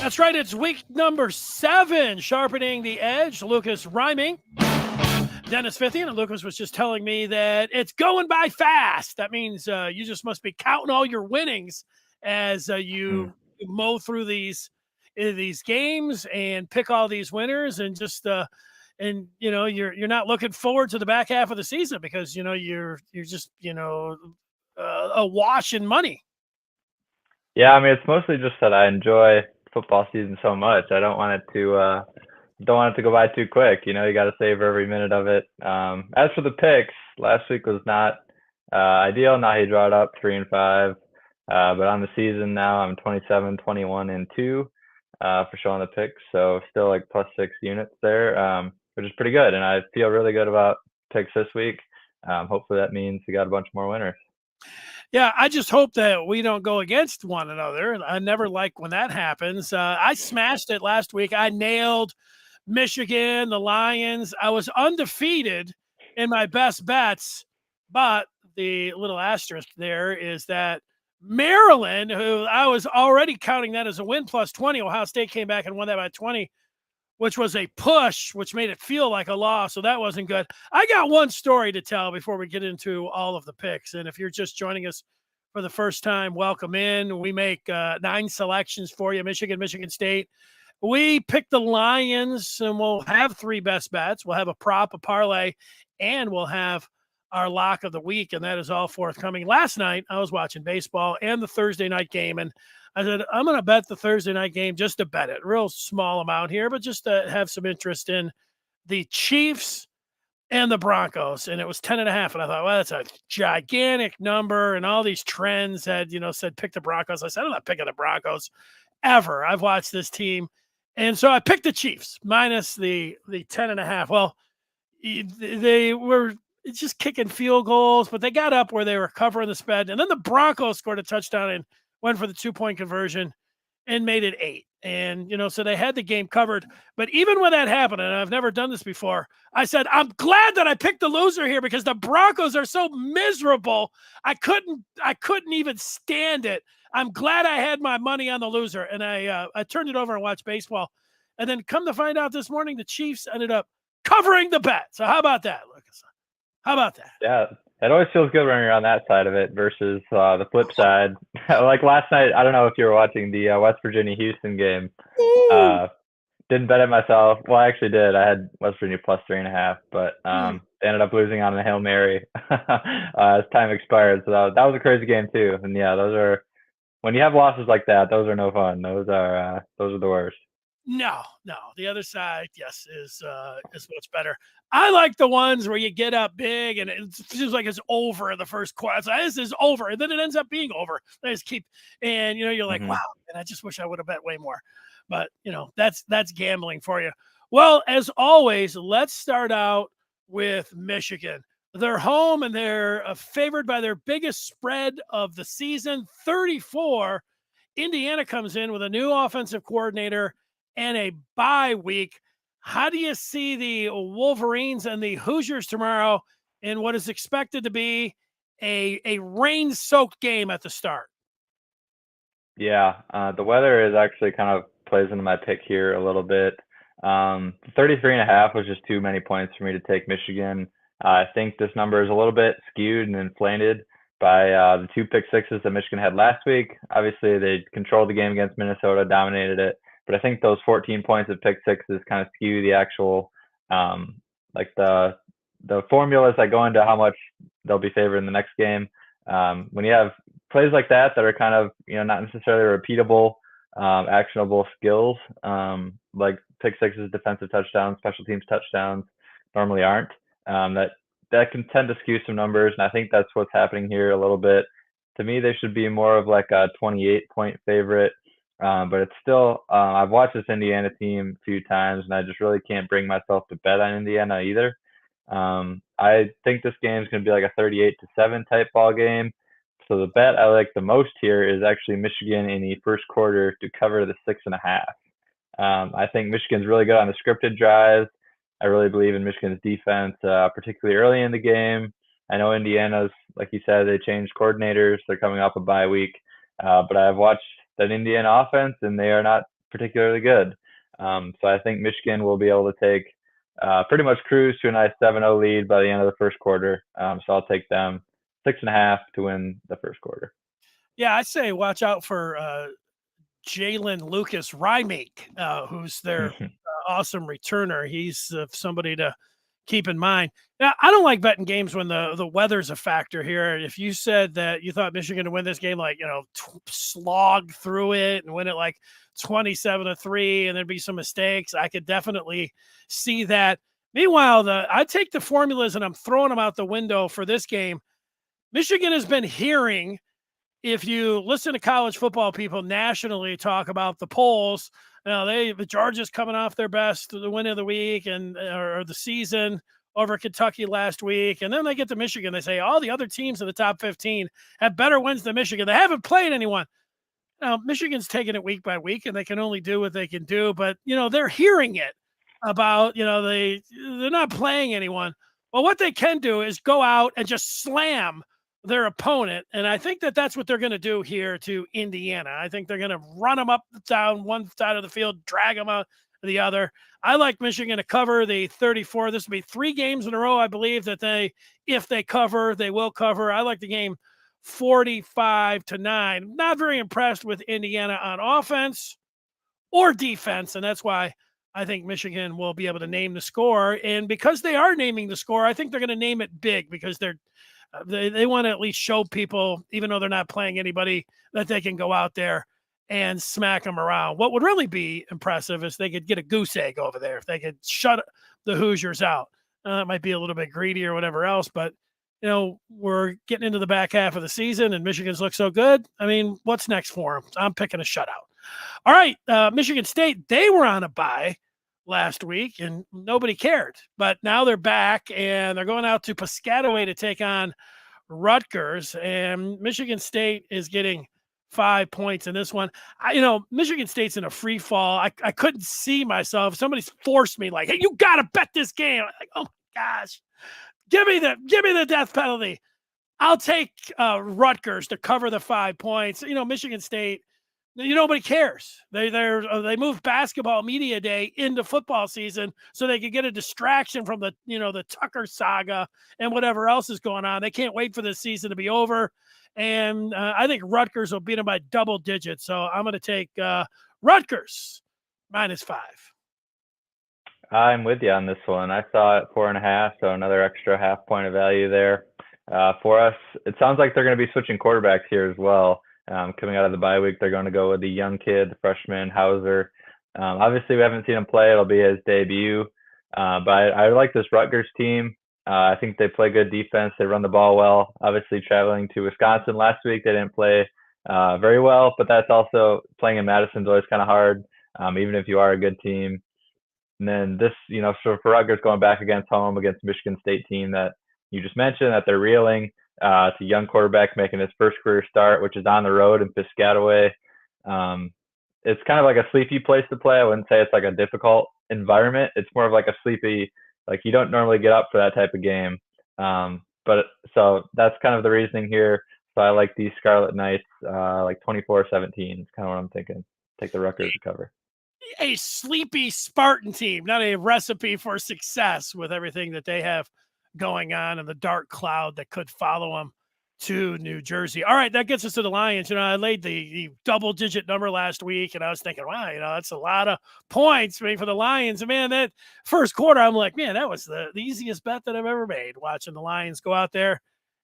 That's right. It's week number 7, Sharpening the Edge. Lucas Reimink, Dennis Fithian, and Lucas was just telling me that it's going by fast. That means you just must be counting all your winnings as you mow through these games and pick all these winners, and just and you're not looking forward to the back half of the season because you're just awash in money. Yeah, I mean, it's mostly just that I enjoy football season so much. I don't want it to go by too quick. You got to savor every minute of it. As for the picks, last week was not ideal. Now he brought up 3-5, but on the season now I'm 27, 21, and 2 for showing the picks. So still like +6 units there, which is pretty good. And I feel really good about picks this week. Hopefully that means we got a bunch more winners. Yeah, I just hope that we don't go against one another. I never like when that happens. I smashed it last week. I nailed Michigan, the Lions. I was undefeated in my best bets, but the little asterisk there is that Maryland, who I was already counting that as a win, +20, Ohio State came back and won that by 20, which was a push, which made it feel like a loss. So that wasn't good. I got one story to tell before we get into all of the picks. And if you're just joining us for the first time, welcome in. We make 9 selections for you: Michigan, Michigan State. We pick the Lions, and we'll have 3 best bets. We'll have a prop, a parlay, and we'll have our lock of the week, and that is all forthcoming. Last night, I was watching baseball and the Thursday night game, and I said, I'm going to bet the Thursday night game just to bet it. Real small amount here, but just to have some interest in the Chiefs and the Broncos. And it was 10.5. And I thought, well, that's a gigantic number. And all these trends had, said pick the Broncos. I said, I'm not picking the Broncos ever. I've watched this team. And so I picked the Chiefs minus the 10.5. Well, they were just kicking field goals, but they got up where they were covering the spread. And then the Broncos scored a touchdown and went for the 2-point conversion and made it 8. And, so they had the game covered. But even when that happened, and I've never done this before, I said, I'm glad that I picked the loser here because the Broncos are so miserable. I couldn't even stand it. I'm glad I had my money on the loser. And I turned it over and watched baseball. And then come to find out this morning, the Chiefs ended up covering the bet. So how about that, Lucas? How about that? Yeah. It always feels good when you're on that side of it versus the flip side. Like last night, I don't know if you were watching the West Virginia-Houston game. Didn't bet it myself. Well, I actually did. I had West Virginia +3.5, but they ended up losing on a Hail Mary as time expired. So that was a crazy game too. And yeah, those are, when you have losses like that, those are no fun. Those are the worst. No. The other side, yes, is much better. I like the ones where you get up big and it seems like it's over in the first quarter. So this is over, and then it ends up being over. They just keep, and you're like, wow, and I just wish I would have bet way more. But that's gambling for you. Well, as always, let's start out with Michigan. They're home and they're favored by their biggest spread of the season, 34. Indiana comes in with a new offensive coordinator and a bye week. How do you see the Wolverines and the Hoosiers tomorrow in what is expected to be a rain-soaked game at the start? Yeah, the weather is actually kind of plays into my pick here a little bit. 33.5 was just too many points for me to take Michigan. I think this number is a little bit skewed and inflated by the 2 pick sixes that Michigan had last week. Obviously, they controlled the game against Minnesota, dominated it. But I think those 14 points of pick sixes kind of skew the actual, like the formulas that go into how much they'll be favored in the next game. When you have plays like that are kind of, not necessarily repeatable, actionable skills, like pick sixes, defensive touchdowns, special teams touchdowns normally aren't. That can tend to skew some numbers, and I think that's what's happening here a little bit. To me, they should be more of like a 28-point favorite. But it's still, I've watched this Indiana team a few times, and I just really can't bring myself to bet on Indiana either. I think this game is going to be like a 38-7 type ball game. So the bet I like the most here is actually Michigan in the first quarter to cover the 6.5. I think Michigan's really good on the scripted drives. I really believe in Michigan's defense, particularly early in the game. I know Indiana's, like you said, they changed coordinators. They're coming off a bye week. But I've watched that Indiana offense, and they are not particularly good. So I think Michigan will be able to take pretty much cruise to a nice 7-0 lead by the end of the first quarter. So I'll take them 6.5 to win the first quarter. Yeah, I say watch out for Jalen Lucas Reimink, who's their awesome returner. He's somebody to keep in mind. Now, I don't like betting games when the weather's a factor here. If you said that you thought Michigan to win this game, like, slog through it and win it like 27-3, and there'd be some mistakes, I could definitely see that. Meanwhile, I take the formulas and I'm throwing them out the window for this game. Michigan has been hearing, if you listen to college football people nationally talk about the polls, the Georgia's coming off their best, the win of the week or the season over Kentucky last week, and then they get to Michigan. They say all the other teams in the top 15 have better wins than Michigan. They haven't played anyone. Now, Michigan's taking it week by week, and they can only do what they can do. But they're hearing it about they're not playing anyone. Well, what they can do is go out and just slam their opponent. And I think that's what they're going to do here to Indiana. I think they're going to run them up down one side of the field, drag them out the other. I like Michigan to cover the 34. This will be 3 games in a row, I believe, that if they cover, they will cover. I like the game 45-9. Not very impressed with Indiana on offense or defense, and that's why I think Michigan will be able to name the score. And because they are naming the score, I think they're going to name it big, because they want to at least show people, even though they're not playing anybody, that they can go out there and smack them around. What would really be impressive is they could get a goose egg over there. If they could shut the Hoosiers out. It might be a little bit greedy or whatever else, but we're getting into the back half of the season and Michigan's look so good. I mean, what's next for them? I'm picking a shutout. All right, Michigan State, they were on a bye last week and nobody cared, but now they're back and they're going out to Piscataway to take on Rutgers, and Michigan State is getting 5 points in this one. Michigan State's in a free fall. I couldn't see myself. Somebody's forced me, like, hey, you got to bet this game. I'm like, oh my gosh, give me the death penalty. I'll take Rutgers to cover the 5 points. Michigan State, nobody cares. They moved basketball media day into football season so they could get a distraction from the Tucker saga and whatever else is going on. They can't wait for this season to be over. And I think Rutgers will beat them by double digits. So I'm going to take Rutgers -5. I'm with you on this one. I saw it 4.5, so another extra half point of value there for us. It sounds like they're going to be switching quarterbacks here as well. Coming out of the bye week, they're going to go with the young kid, the freshman Hauser. Obviously, we haven't seen him play. It'll be his debut. But I like this Rutgers team. I think they play good defense. They run the ball well. Obviously, traveling to Wisconsin last week, they didn't play very well. But that's also, playing in Madison's always kind of hard, even if you are a good team. And then this, so for Rutgers going back against Michigan State team that you just mentioned, that they're reeling. It's a young quarterback making his first career start, which is on the road in Piscataway. It's kind of like a sleepy place to play. I wouldn't say it's like a difficult environment. It's more of like a sleepy, like you don't normally get up for that type of game. But so that's kind of the reasoning here. So I like the Scarlet Knights, like 24-17. It's kind of what I'm thinking. Take the Rutgers to cover. A sleepy Spartan team, not a recipe for success with everything that they have going on and the dark cloud that could follow them to New Jersey. All right, that gets us to the Lions. I laid the double-digit number last week, and I was thinking, wow, that's a lot of points for the Lions. And, man, that first quarter, I'm like, man, that was the easiest bet that I've ever made, watching the Lions go out there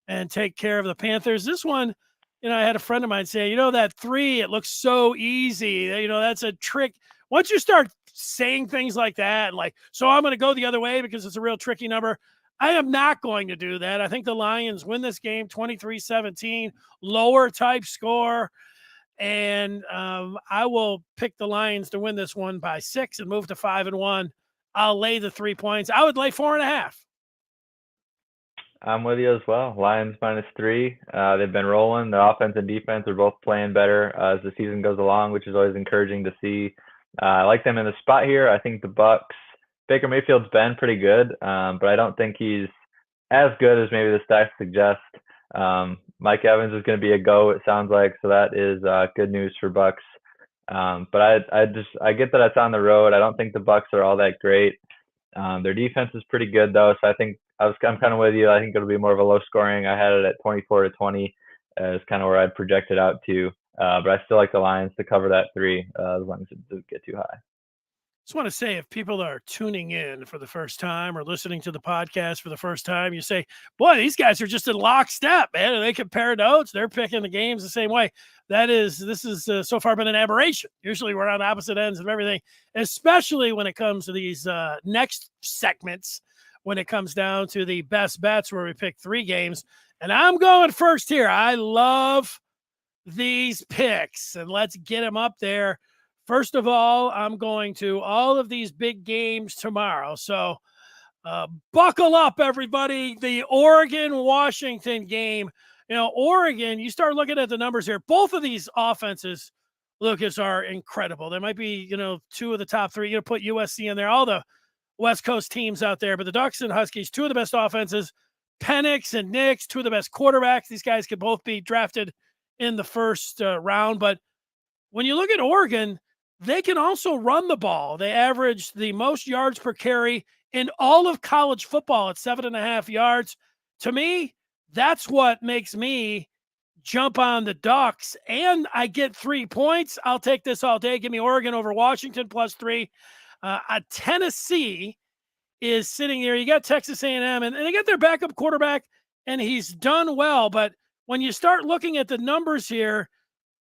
and take care of the Panthers. This one, I had a friend of mine say, that 3, it looks so easy. That's a trick. Once you start saying things like that, like, so I'm going to go the other way because it's a real tricky number, I am not going to do that. I think the Lions win this game 23-17, lower type score. And I will pick the Lions to win this one by 6 and move to 5-1. I'll lay the 3 points. I would lay 4.5. I'm with you as well. Lions -3. They've been rolling. The offense and defense are both playing better as the season goes along, which is always encouraging to see. I like them in the spot here. I think the Bucks, Baker Mayfield's been pretty good, but I don't think he's as good as maybe the stats suggest. Mike Evans is going to be a go, it sounds like, so that is good news for Bucks. But I get that it's on the road. I don't think the Bucks are all that great. Their defense is pretty good though, so I'm kind of with you. I think it'll be more of a low scoring. I had it at 24-20 is kind of where I'd project it out to. But I still like the Lions to cover that 3 as long as it doesn't get too high. Just want to say, if people are tuning in for the first time or listening to the podcast for the first time, you say, boy, these guys are just in lockstep, man. They compare notes. They're picking the games the same way. This is so far been an aberration. Usually we're on opposite ends of everything, especially when it comes to these next segments, when it comes down to the best bets where we pick 3 games. And I'm going first here. I love these picks, and let's get them up there. First of all, I'm going to all of these big games tomorrow. So buckle up, everybody. The Oregon-Washington game. Oregon, you start looking at the numbers here. Both of these offenses, Lucas, are incredible. There might be, 2 of the top 3. Put USC in there, all the West Coast teams out there. But the Ducks and Huskies, 2 of the best offenses. Penix and Nix, 2 of the best quarterbacks. These guys could both be drafted in the first round. But when you look at Oregon, they can also run the ball. They averaged the most yards per carry in all of college football at 7.5 yards. To me, that's what makes me jump on the Ducks. And I get 3 points. I'll take this all day. Give me Oregon over Washington +3. Tennessee is sitting there. You got Texas A&M, and they got their backup quarterback, and he's done well. But when you start looking at the numbers here,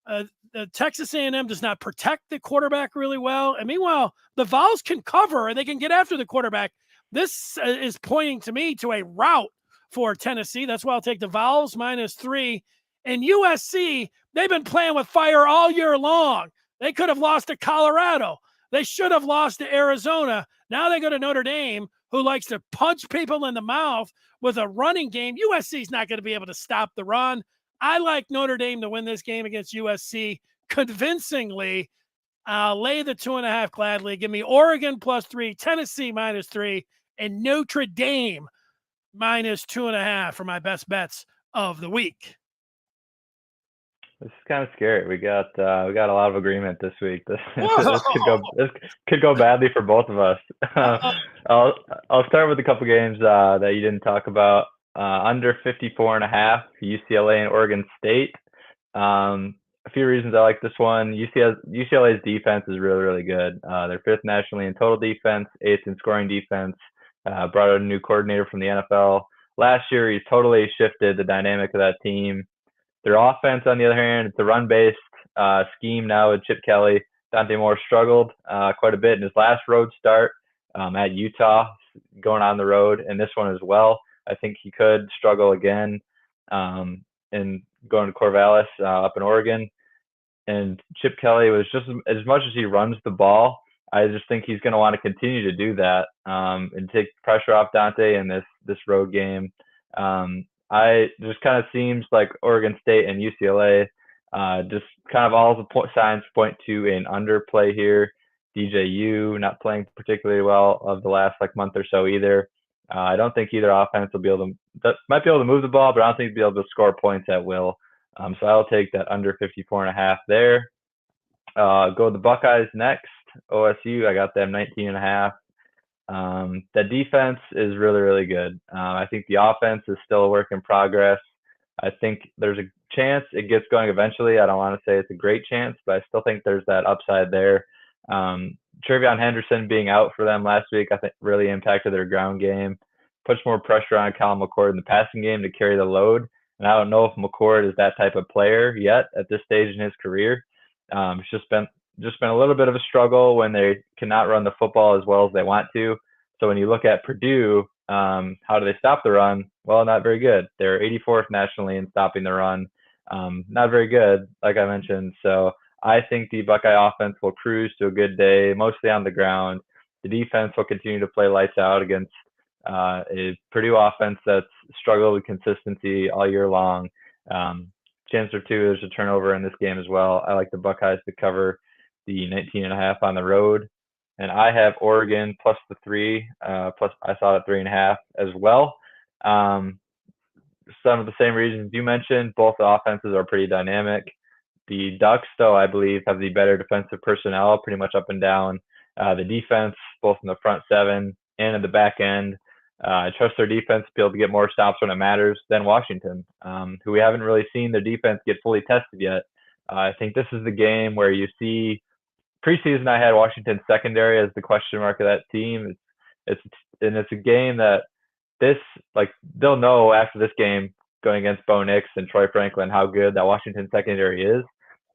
the Texas A&M does not protect the quarterback really well. And meanwhile, the Vols can cover and they can get after the quarterback. This is pointing to me to a rout for Tennessee. That's why I'll take the Vols -3. And USC, they've been playing with fire all year long. They could have lost to Colorado. They should have lost to Arizona. Now they go to Notre Dame, who likes to punch people in the mouth with a running game. USC's not going to be able to stop the run. I like Notre Dame to win this game against USC convincingly. I'll lay the 2.5 gladly. Give me Oregon +3, Tennessee -3, and Notre Dame -2.5 for my best bets of the week. This is kind of scary. We got a lot of agreement this week. This could go badly for both of us. I'll start with a couple games that you didn't talk about. Under 54.5, UCLA and Oregon State. A few reasons I like this one. UCLA's defense is really, really good. They're 5th nationally in total defense, 8th in scoring defense. Brought out a new coordinator from the NFL. Last year, he's totally shifted the dynamic of that team. Their offense, on the other hand, it's a run-based scheme now with Chip Kelly. Dante Moore struggled quite a bit in his last road start at Utah, going on the road, and this one as well. I think he could struggle again in going to Corvallis up in Oregon. And Chip Kelly was just as much as he runs the ball, I just think he's going to want to continue to do that and take pressure off Dante in this road game. I just kind of seems like Oregon State and UCLA just kind of all the signs point to an underplay here. DJU not playing particularly well of the last month or so either. I don't think either offense will be able to move the ball, but I don't think they'll be able to score points at will. So I'll take that under 54.5 there. Go the Buckeyes next. OSU, I got them 19.5. The defense is really, really good. I think the offense is still a work in progress. I think there's a chance it gets going eventually. I don't want to say it's a great chance, but I still think there's that upside there. Trevion Henderson being out for them last week, I think really impacted their ground game, puts more pressure on Kyle McCord in the passing game to carry the load. And I don't know if McCord is that type of player yet at this stage in his career. It's just been a little bit of a struggle when they cannot run the football as well as they want to. So when you look at Purdue, how do they stop the run? Well, not very good. They're 84th nationally in stopping the run. Not very good, like I mentioned. So I think the Buckeye offense will cruise to a good day, mostly on the ground. The defense will continue to play lights out against a Purdue offense that's struggled with consistency all year long. Chance or two, there's a turnover in this game as well. I like the Buckeyes to cover the 19.5 on the road. And I have Oregon plus the 3, plus I saw it 3.5 as well. Some of the same reasons you mentioned. Both the offenses are pretty dynamic. The Ducks, though, I believe, have the better defensive personnel pretty much up and down the defense, both in the front seven and in the back end. I trust their defense to be able to get more stops when it matters than Washington, who we haven't really seen their defense get fully tested yet. I think this is the game where you see preseason. I had Washington secondary as the question mark of that team. It's a game that this like they'll know after this game going against Bo Nix and Troy Franklin how good that Washington secondary is.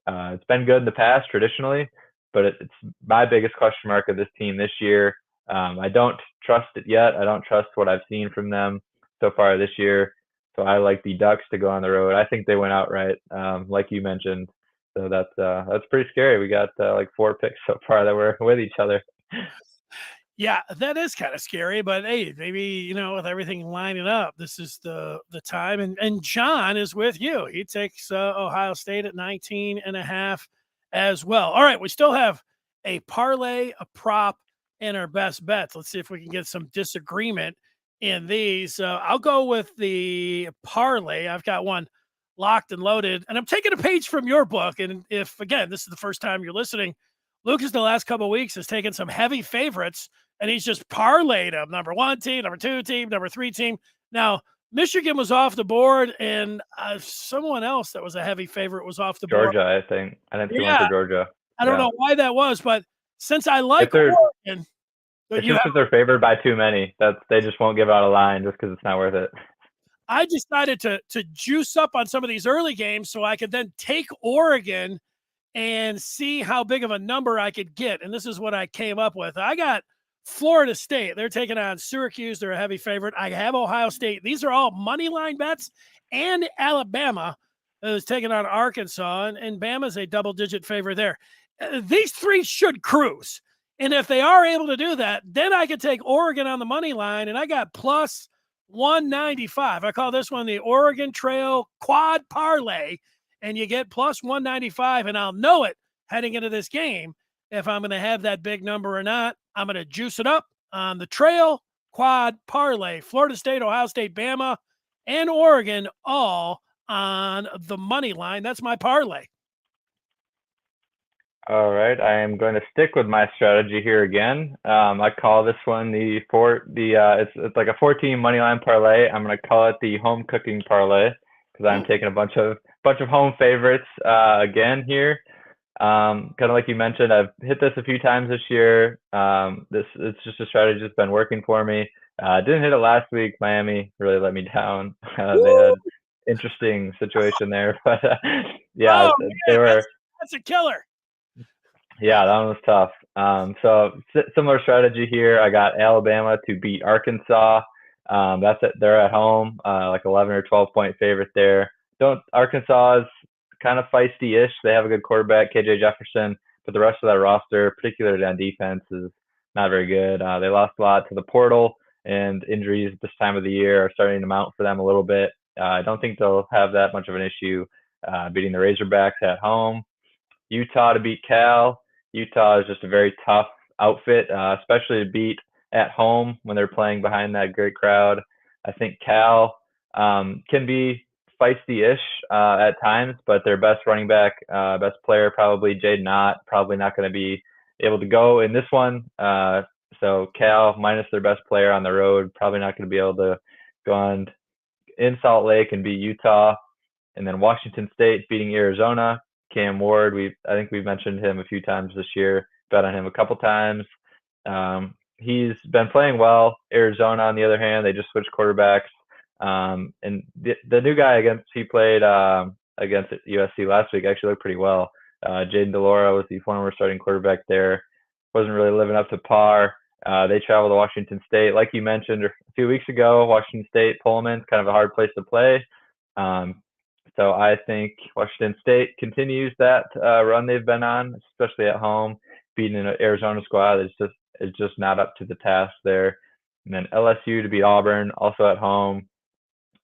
It's been good in the past traditionally, but it's my biggest question mark of this team this year. I don't trust it yet. I don't trust what I've seen from them so far this year. So I like the Ducks to go on the road. I think they went outright, like you mentioned. So that's pretty scary. We got like 4 picks so far that were with each other. Yeah, that is kind of scary, but hey, maybe, with everything lining up, this is the time. And John is with you. He takes Ohio State at 19.5 as well. All right, we still have a parlay, a prop, and our best bets. Let's see if we can get some disagreement in these. I'll go with the parlay. I've got one locked and loaded, and I'm taking a page from your book. And if, again, this is the first time you're listening, Lucas, the last couple of weeks, has taken some heavy favorites, and he's just parlayed them. Number 1 team, number 2 team, number 3 team. Now, Michigan was off the board, and someone else that was a heavy favorite was off the board. Georgia, I think. I didn't see one Yeah, for Georgia. I don't know why that was, but since I like Oregon, it's just if they're favored by too many. They just won't give out a line just because it's not worth it. I decided to juice up on some of these early games so I could then take Oregon and see how big of a number I could get. And this is what I came up with. I got Florida State. They're taking on Syracuse. They're a heavy favorite. I have Ohio State. These are all money line bets. And Alabama is taking on Arkansas. And Bama's a double-digit favorite there. These 3 should cruise. And if they are able to do that, then I could take Oregon on the money line. And I got plus 195. I call this one the Oregon Trail Quad Parlay. And you get plus 195, and I'll know it heading into this game if I'm going to have that big number or not. I'm going to juice it up on the Trail Quad Parlay. Florida State, Ohio State, Bama, and Oregon all on the money line. That's my parlay. All right, I am going to stick with my strategy here again. I call this one it's like a 4-team money line parlay. I'm going to call it the home cooking parlay because I'm taking a bunch of home favorites again here. Kind of like you mentioned, I've hit this a few times this year. It's just a strategy that's been working for me. Didn't hit it last week. Miami really let me down. They had interesting situation there, but yeah, they were. That's a killer. Yeah, that one was tough. So similar strategy here. I got Alabama to beat Arkansas. They're at home, like 11 or 12 point favorite there. Arkansas is kind of feisty-ish. They have a good quarterback, KJ Jefferson, but the rest of that roster, particularly on defense, is not very good. They lost a lot to the portal, and injuries this time of the year are starting to mount for them a little bit. I don't think they'll have that much of an issue beating the Razorbacks at home. Utah to beat Cal. Utah is just a very tough outfit, especially to beat at home when they're playing behind that great crowd. I think Cal can be feisty-ish at times, but their best running back, best player, probably Jaden Ott, probably not going to be able to go in this one. So Cal minus their best player on the road, probably not going to be able to go on in Salt Lake and beat Utah. And then Washington State beating Arizona. Cam Ward, I think we've mentioned him a few times this year, bet on him a couple times. He's been playing well. Arizona, on the other hand, they just switched quarterbacks. And the new guy he played against USC last week actually looked pretty well. Jaden DeLora was the former starting quarterback there. Wasn't really living up to par. They travel to Washington State. Like you mentioned a few weeks ago, Washington State, Pullman's kind of a hard place to play. So I think Washington State continues that run they've been on, especially at home, beating an Arizona squad is just not up to the task there. And then LSU to beat Auburn, also at home.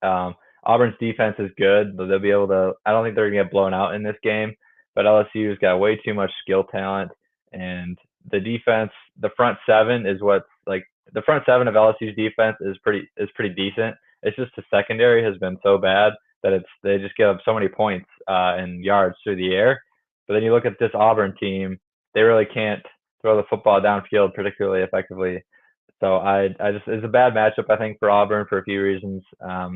Auburn's defense is good, but they'll be able to. I don't think they're going to get blown out in this game, but LSU's got way too much skill talent, and the defense, the front seven is the front seven of LSU's defense is pretty decent. It's just the secondary has been so bad that they just give up so many points in yards through the air. But then you look at this Auburn team, they really can't throw the football downfield particularly effectively. So I just it's a bad matchup I think for Auburn for a few reasons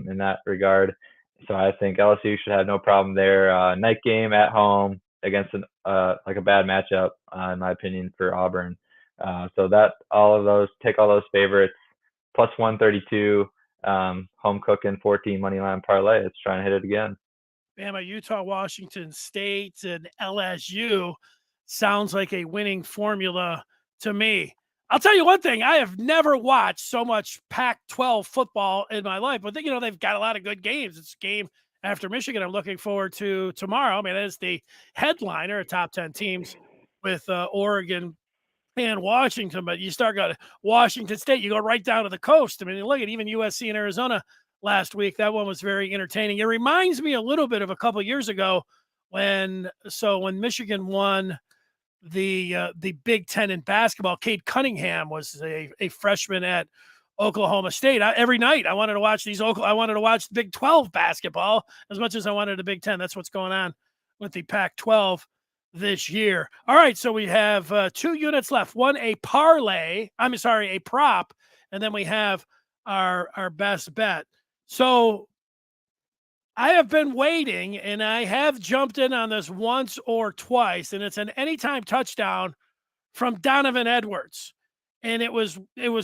in that regard. So I think LSU should have no problem there. Night game at home against like a bad matchup in my opinion for Auburn. So that take all those favorites plus 132 home cooking 14 money line parlay. It's trying to hit it again. Bama, Utah, Washington State, and LSU sounds like a winning formula to me. I'll tell you one thing. I have never watched so much Pac-12 football in my life, but they've got a lot of good games. It's game after Michigan I'm looking forward to tomorrow. I mean, that is the headliner of top 10 teams with Oregon and Washington, but you start going to Washington State, you go right down to the coast. I mean, look at even USC and Arizona last week. That one was very entertaining. It reminds me a little bit of a couple of years ago when Michigan won the Big Ten in basketball. Cade Cunningham was a freshman at Oklahoma State. Every night I wanted to watch I wanted to watch Big 12 basketball as much as I wanted the Big Ten. That's what's going on with the Pac-12 this year. All right, so we have 2 units left. One, a parlay. A prop, and then we have our best bet. So I have been waiting, and I have jumped in on this once or twice, and it's an anytime touchdown from Donovan Edwards. And it was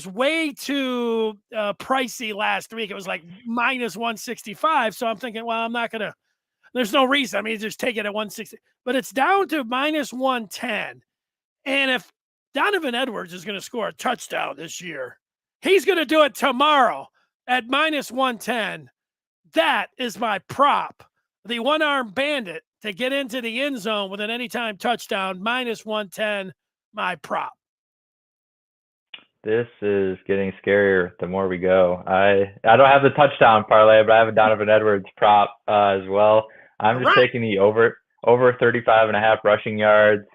way too pricey last week. It was like minus 165. So I'm thinking, well, I'm not going to, there's no reason. I mean, just take it at 160, but it's down to minus 110. And if Donovan Edwards is going to score a touchdown this year, he's going to do it tomorrow at minus 110. That is my prop. The one-armed bandit to get into the end zone with an anytime touchdown, minus 110, my prop. This is getting scarier the more we go. I don't have the touchdown parlay, but I have a Donovan Edwards prop as well. I'm just taking the over 35.5 rushing yards.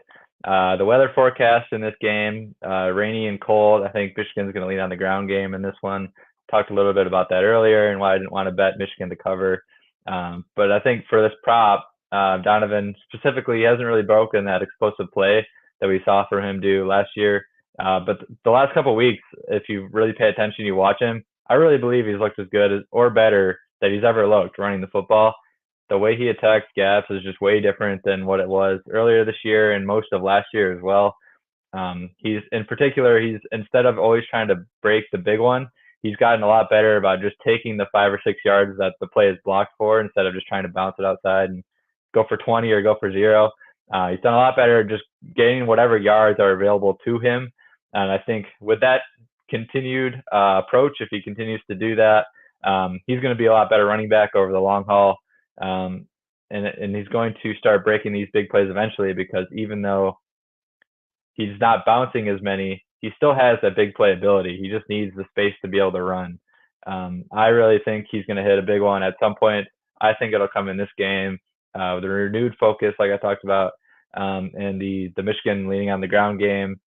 The weather forecast in this game, rainy and cold. I think Michigan's going to lean on the ground game in this one. Talked a little bit about that earlier and why I didn't want to bet Michigan to cover. But I think for this prop, Donovan specifically, he hasn't really broken that explosive play that we saw from him do last year. But the last couple of weeks, if you really pay attention, you watch him, I really believe he's looked as good as, or better that he's ever looked running the football. The way he attacks gaps is just way different than what it was earlier this year and most of last year as well. He's instead of always trying to break the big one, he's gotten a lot better about just taking the 5 or 6 yards that the play is blocked for instead of just trying to bounce it outside and go for 20 or go for 0. He's done a lot better just getting whatever yards are available to him. And I think with that continued approach, if he continues to do that, he's going to be a lot better running back over the long haul. And he's going to start breaking these big plays eventually because even though he's not bouncing as many, he still has that big play ability. He just needs the space to be able to run. I really think he's going to hit a big one at some point. I think it'll come in this game with a renewed focus, like I talked about, and the Michigan leaning on the ground game.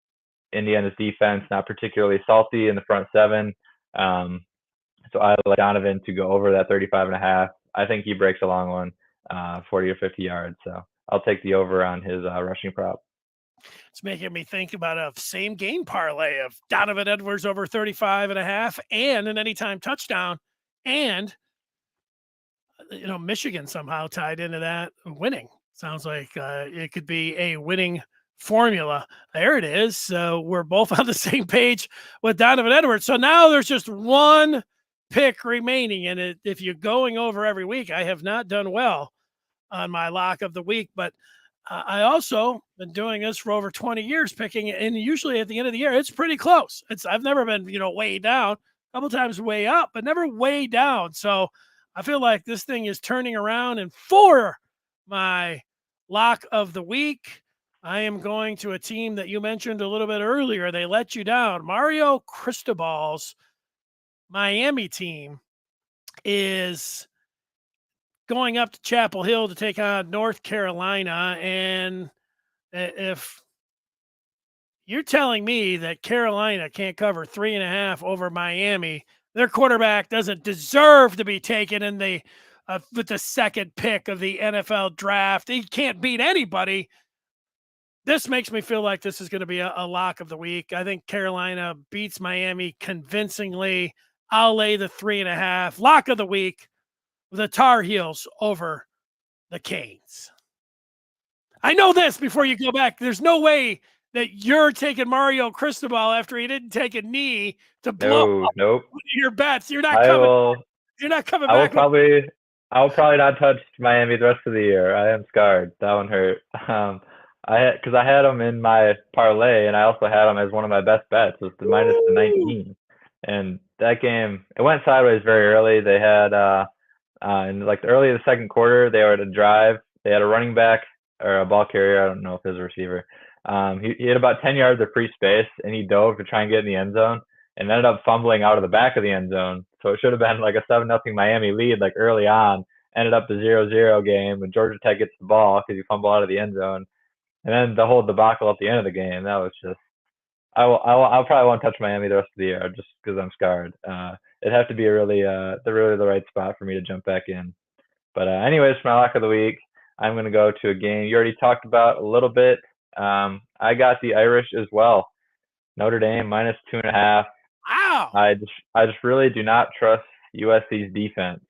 Indiana's defense not particularly salty in the front 7. So I like Donovan to go over that 35.5. I think he breaks a long one, 40 or 50 yards. So I'll take the over on his rushing prop. It's making me think about a same game parlay of Donovan Edwards over 35.5 and an anytime touchdown. And, Michigan somehow tied into that winning. Sounds like it could be a winning formula. There it is. So we're both on the same page with Donovan Edwards. So now there's just one pick remaining. And if you're going over every week, I have not done well on my lock of the week, but I also been doing this for over 20 years picking, and usually at the end of the year, it's pretty close. I've never been, way down, a couple times way up, but never way down. So I feel like this thing is turning around, and for my lock of the week, I am going to a team that you mentioned a little bit earlier. They let you down. Mario Cristobal's Miami team is going up to Chapel Hill to take on North Carolina. And if you're telling me that Carolina can't cover 3.5 over Miami, their quarterback doesn't deserve to be taken in the with the second pick of the NFL draft. He can't beat anybody. This makes me feel like this is going to be a lock of the week. I think Carolina beats Miami convincingly. I'll lay the 3.5. Lock of the week, the Tar Heels over the Canes. I know this before you go back. There's no way that you're taking Mario Cristobal after he didn't take a knee to blow up Nope. your bets. You're not coming. You're not coming back. I'll probably not touch Miami the rest of the year. I am scarred. That one hurt. Because I had them in my parlay, and I also had them as one of my best bets. It was the minus the 19, and that game it went sideways very early. They had in like the early of the second quarter, they were at a drive. They had a running back or a ball carrier. I don't know if it was a receiver. He had about 10 yards of free space, and he dove to try and get in the end zone, and ended up fumbling out of the back of the end zone. So it should have been like a 7-0 Miami lead, like early on. Ended up the 0-0 game, and Georgia Tech gets the ball because he fumbled out of the end zone. And then the whole debacle at the end of the game, that was just, I'll probably won't touch Miami the rest of the year just because I'm scarred. It'd have to be the right spot for me to jump back in. But anyways, for my lock of the week, I'm going to go to a game you already talked about a little bit. I got the Irish as well. Notre Dame minus 2.5. Wow. I just really do not trust USC's defense.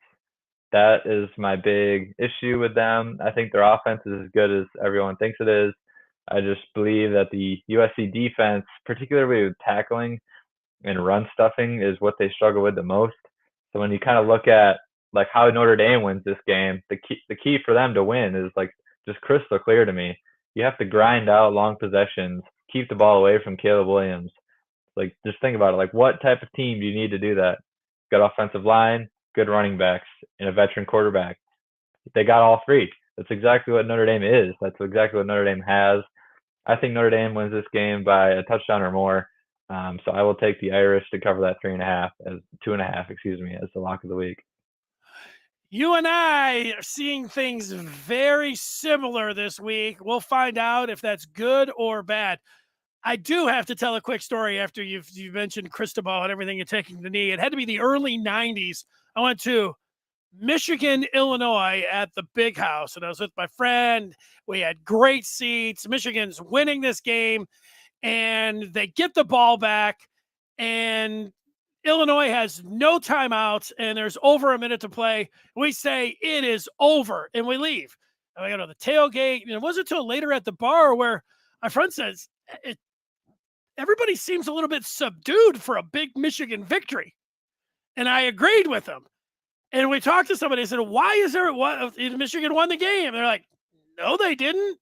That is my big issue with them. I think their offense is as good as everyone thinks it is. I just believe that the USC defense, particularly with tackling and run stuffing, is what they struggle with the most. So when you kind of look at like how Notre Dame wins this game, the key for them to win is like just crystal clear to me. You have to grind out long possessions, keep the ball away from Caleb Williams. Like just think about it. Like what type of team do you need to do that? Good offensive line, good running backs, and a veteran quarterback. They got all three. That's exactly what Notre Dame is. That's exactly what Notre Dame has. I think Notre Dame wins this game by a touchdown or more. So I will take the Irish to cover that 2.5, as the lock of the week. You and I are seeing things very similar this week. We'll find out if that's good or bad. I do have to tell a quick story after you mentioned Cristobal and everything and taking the knee. It had to be the early 90s. I went to Michigan, Illinois at the Big House, and I was with my friend. We had great seats. Michigan's winning this game, and they get the ball back, and Illinois has no timeouts, and there's over a minute to play. We say it is over, and we leave. And we go to the tailgate, and it wasn't until later at the bar where my friend says, everybody seems a little bit subdued for a big Michigan victory. And I agreed with him. And we talked to somebody and said, why is there what Michigan won the game? They're like, no, they didn't.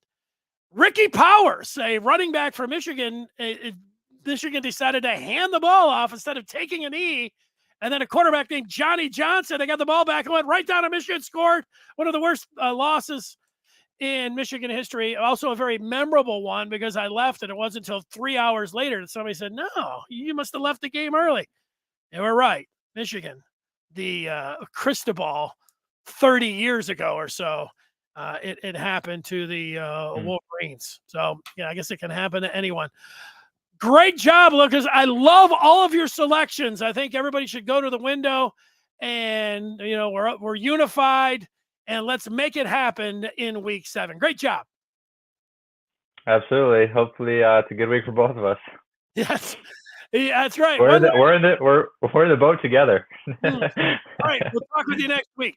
Ricky Powers, a running back for Michigan, Michigan decided to hand the ball off instead of taking a knee. And then a quarterback named Johnny Johnson, they got the ball back and went right down to Michigan, scored one of the worst losses in Michigan history. Also a very memorable one because I left and it wasn't until 3 hours later that somebody said, no, you must have left the game early. They were right. Michigan, the Cristobal 30 years ago or so, it happened to the Wolverines. So, yeah, I guess it can happen to anyone. Great job, Lucas. I love all of your selections. I think everybody should go to the window and, we're unified. And let's make it happen in week 7. Great job. Absolutely. Hopefully, it's a good week for both of us. Yes, that's right. We're in the boat together. All right. We'll talk with you next week.